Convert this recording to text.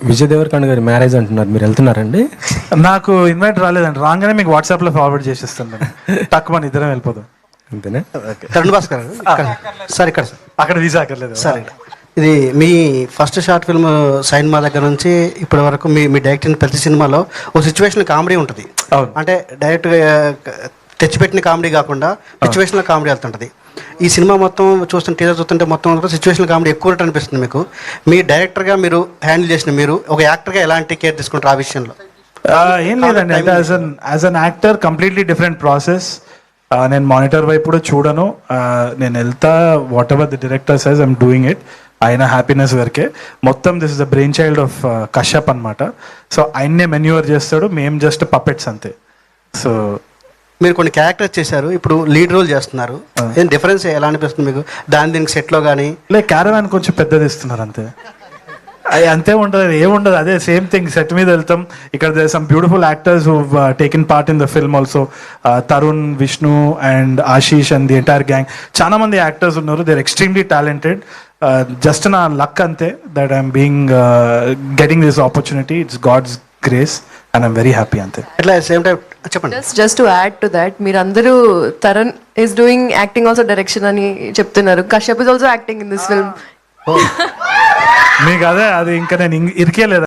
విజయ్ దేవరకొండ గారి మ్యారేజ్ అంటున్నారు, మీరు వెళ్తున్నారండి? నాకు ఇన్వైట్ రాలేదండి, రాగానే మీకు వాట్సాప్లో ఫార్వర్డ్ చేసేస్తాను. తక్కువ మన ఇద్దరం వెళ్ళిపోదాం. అంతేనా? తరుణ్ భాస్కర్ సార్ ఇక్కడ అక్కడ వీసా అక్కర్లేదు సార్. ఇది మీ ఫస్ట్ షార్ట్ ఫిల్మ్ సైన్మా దగ్గర నుంచి ఇప్పటి వరకు మీ డైరెక్టింగ్ ప్రతి సినిమాలో ఓ సిచ్యువేషన్ కామెడీ ఉంటుంది. అవును. అంటే డైరెక్ట్గా తెచ్చిపెట్టిన కామెడీ కాకుండా సిచ్యువేషనల్ కామెడీ వెళ్తుంటుంది. ఈ సినిమా మొత్తం చూస్తుంటే టీజర్ చూస్తుంటే మొత్తం సిచ్యువేషనల్ కామెడీ ఎక్కువ అనిపిస్తుంది మీకు. మీ డైరెక్టర్గా మీరు హ్యాండిల్ చేసిన మీరు ఒక యాక్టర్గా ఎలాంటి కేర్ తీసుకుంటారు ఆ విషయంలో? ఏం లేదండి, అంటే as an actor completely different process. నేను మానిటర్ వైపు కూడా చూడను, నేను వెళ్తా what ever the director SEZ I'm doing it. ఆయన హ్యాపీనెస్ వరకే మొత్తం. This is the brain child of Kashyap అనమాట. సో ఆయన్నే మెన్యూవర్ చేస్తాడు, మేము జస్ట్ పపెట్స్ అంతే. సో మీరు కొన్ని క్యారెక్టర్స్ చేశారు, ఇప్పుడు లీడ్ రోల్ చేస్తున్నారు. ఏం డిఫరెన్స్ ఎలా అనిపిస్తుంది మీకు దీనికి సెట్లో కానీ? లైక్ క్యారవాన్ కొంచెం పెద్దది ఇస్తున్నారు అంతే, అంతే ఉంటుంది, ఏముండదు, అదే సేమ్ థింగ్. సెట్ మీద వెళ్తాం. ఇక్కడ there some beautiful actors who taken part in the film also. Tarun, Vishnu and Ashish and the entire gang, చాలా మంది యాక్టర్స్ ఉన్నారు. They are extremely talented. Just నా లక్ అంతే that I'm being getting this opportunity. It's God's grace and I'm very happy అంతే. అట్లా same time చెప్పండి. Just to add to that, మీరందరూ Tarun is doing acting also direction అని చెప్తున్నారు. Kashyap is also acting in this film. మీకు అదే, అది ఇంకా నేను ఇరికేలేదు.